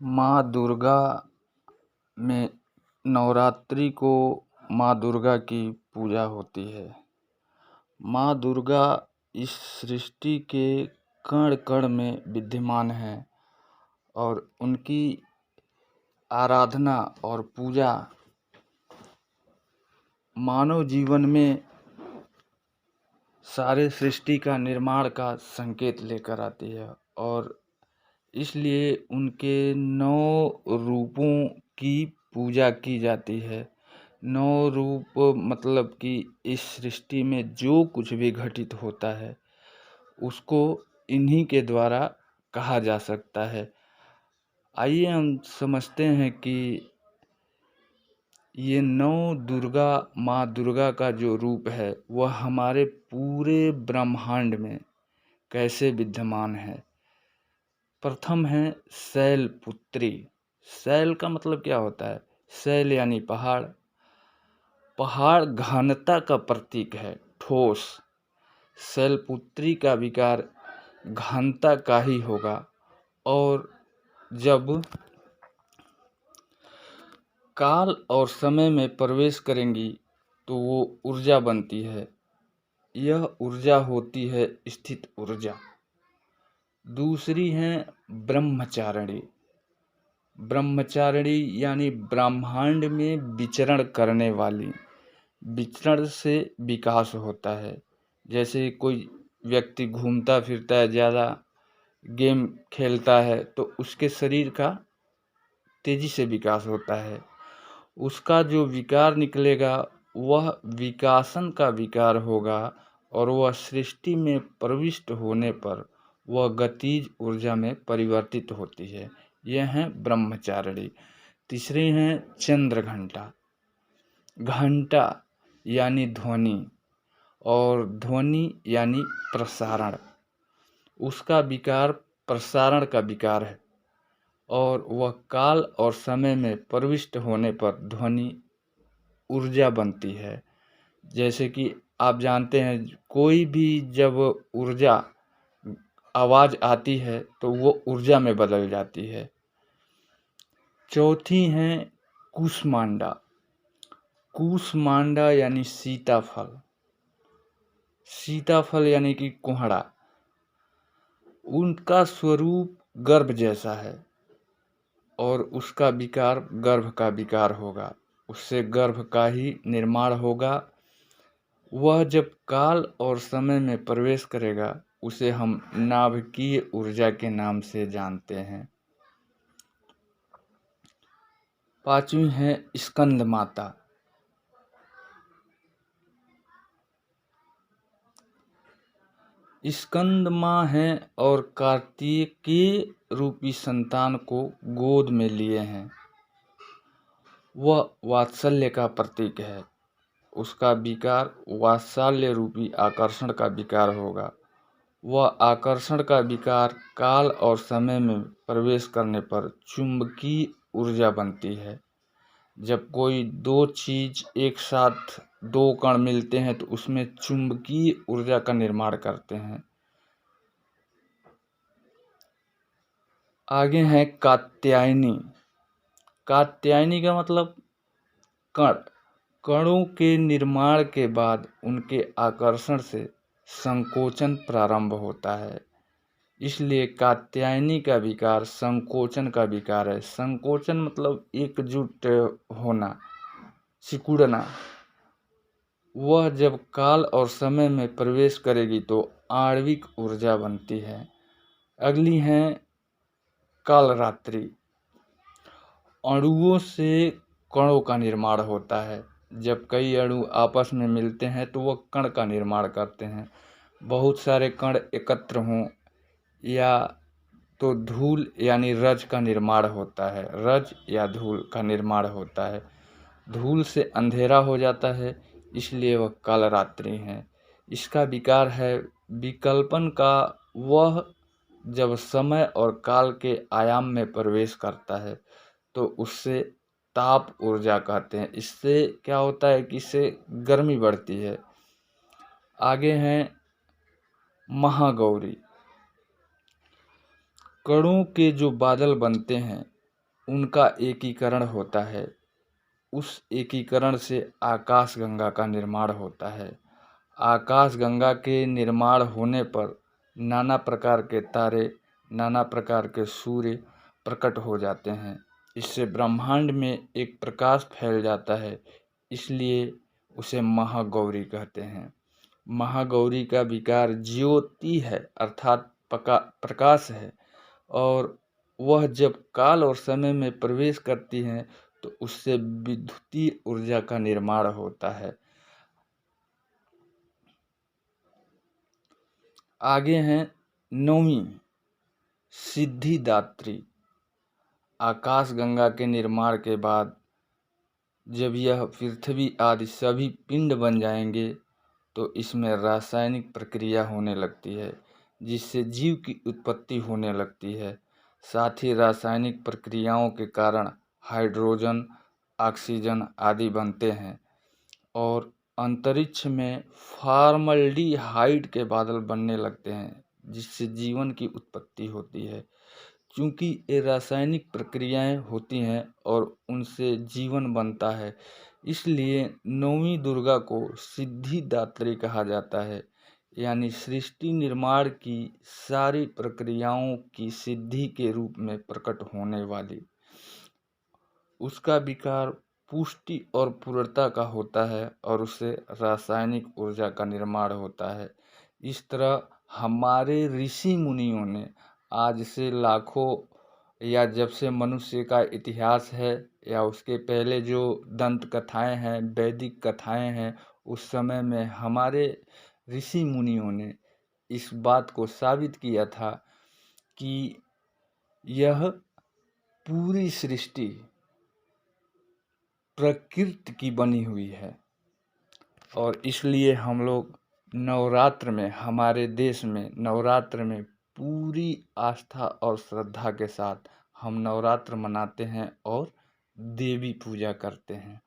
माँ दुर्गा में नवरात्रि को माँ दुर्गा की पूजा होती है। माँ दुर्गा इस सृष्टि के कण कण में विद्यमान है और उनकी आराधना और पूजा मानव जीवन में सारे सृष्टि का निर्माण का संकेत लेकर आती है और इसलिए उनके 9 रूपों की पूजा की जाती है। 9 रूप मतलब कि इस सृष्टि में जो कुछ भी घटित होता है उसको इन्हीं के द्वारा कहा जा सकता है। आइए हम समझते हैं कि ये 9 दुर्गा माँ दुर्गा का जो रूप है वह हमारे पूरे ब्रह्मांड में कैसे विद्यमान है। प्रथम है शैलपुत्री। शैल का मतलब क्या होता है? शैल यानी पहाड़। पहाड़ घनता का प्रतीक है, ठोस। शैलपुत्री का विकार घनता का ही होगा और जब काल और समय में प्रवेश करेंगी तो वो ऊर्जा बनती है। यह ऊर्जा होती है स्थित ऊर्जा। दूसरी है ब्रह्मचारिणी। ब्रह्मचारिणी यानी ब्रह्मांड में विचरण करने वाली। विचरण से विकास होता है। जैसे कोई व्यक्ति घूमता फिरता है, ज़्यादा गेम खेलता है तो उसके शरीर का तेजी से विकास होता है। उसका जो विकार निकलेगा वह विकासन का विकार होगा और वह सृष्टि में प्रविष्ट होने पर वह गतिज ऊर्जा में परिवर्तित होती है। यह है ब्रह्मचारिणी। तीसरी है चंद्रघंटा। घंटा यानी ध्वनि और ध्वनि यानी प्रसारण। उसका विकार प्रसारण का विकार है और वह काल और समय में प्रविष्ट होने पर ध्वनि ऊर्जा बनती है। जैसे कि आप जानते हैं कोई भी जब ऊर्जा आवाज़ आती है तो वो ऊर्जा में बदल जाती है। चौथी है कूष्मांडा। कूष्मांडा यानी सीताफल। सीताफल यानी कि कोहड़ा। उनका स्वरूप गर्भ जैसा है और उसका विकार गर्भ का विकार होगा। उससे गर्भ का ही निर्माण होगा। वह जब काल और समय में प्रवेश करेगा उसे हम नाभिकीय ऊर्जा के नाम से जानते हैं। पांचवी है स्कंद माता। स्कंद माँ है और कार्तिकेय रूपी संतान को गोद में लिए हैं। वह वात्सल्य का प्रतीक है। उसका विकार वात्सल्य रूपी आकर्षण का विकार होगा। वह आकर्षण का विकार काल और समय में प्रवेश करने पर चुंबकीय ऊर्जा बनती है। जब कोई दो चीज एक साथ दो कण मिलते हैं तो उसमें चुंबकीय ऊर्जा का निर्माण करते हैं। आगे है कात्यायनी। कात्यायनी का मतलब कण। कणों के निर्माण के बाद उनके आकर्षण से संकोचन प्रारंभ होता है। इसलिए कात्यायनी का विकार संकोचन का विकार है। संकोचन मतलब एकजुट होना, सिकुड़ना। वह जब काल और समय में प्रवेश करेगी तो आणविक ऊर्जा बनती है। अगली है कालरात्रि। अणुओं से कणों का निर्माण होता है। जब कई अणु आपस में मिलते हैं तो वह कण का निर्माण करते हैं। बहुत सारे कण एकत्र हों या तो धूल यानी रज का निर्माण होता है। रज या धूल का निर्माण होता है। धूल से अंधेरा हो जाता है, इसलिए वह कालरात्रि है। इसका विकार है विकल्पन का। वह जब समय और काल के आयाम में प्रवेश करता है तो उससे ताप ऊर्जा कहते हैं। इससे क्या होता है कि इससे गर्मी बढ़ती है। आगे हैं महागौरी। कणों के जो बादल बनते हैं उनका एकीकरण होता है। उस एकीकरण से आकाश गंगा का निर्माण होता है। आकाश गंगा के निर्माण होने पर नाना प्रकार के तारे, नाना प्रकार के सूर्य प्रकट हो जाते हैं। इससे ब्रह्मांड में एक प्रकाश फैल जाता है, इसलिए उसे महागौरी कहते हैं। महागौरी का विकार ज्योति है, अर्थात प्रकाश है, और वह जब काल और समय में प्रवेश करती हैं तो उससे विद्युतीय ऊर्जा का निर्माण होता है। आगे हैं नौवीं, सिद्धिदात्री। आकाश गंगा के निर्माण के बाद जब यह पृथ्वी आदि सभी पिंड बन जाएंगे तो इसमें रासायनिक प्रक्रिया होने लगती है, जिससे जीव की उत्पत्ति होने लगती है। साथ ही रासायनिक प्रक्रियाओं के कारण हाइड्रोजन, ऑक्सीजन आदि बनते हैं और अंतरिक्ष में फॉर्मल्डिहाइड के बादल बनने लगते हैं, जिससे जीवन की उत्पत्ति होती है। क्योंकि ये रासायनिक प्रक्रियाएं होती हैं और उनसे जीवन बनता है, इसलिए नौवीं दुर्गा को सिद्धिदात्री कहा जाता है। यानी सृष्टि निर्माण की सारी प्रक्रियाओं की सिद्धि के रूप में प्रकट होने वाली। उसका विकार पुष्टि और पूर्णता का होता है और उससे रासायनिक ऊर्जा का निर्माण होता है। इस तरह हमारे ऋषि मुनियों ने आज से लाखों या जब से मनुष्य का इतिहास है या उसके पहले जो दंत कथाएं हैं, वैदिक कथाएं हैं, उस समय में हमारे ऋषि मुनियों ने इस बात को साबित किया था कि यह पूरी सृष्टि प्रकृति की बनी हुई है। और इसलिए हम लोग नवरात्र में, हमारे देश में नवरात्र में पूरी आस्था और श्रद्धा के साथ हम नवरात्र मनाते हैं और देवी पूजा करते हैं।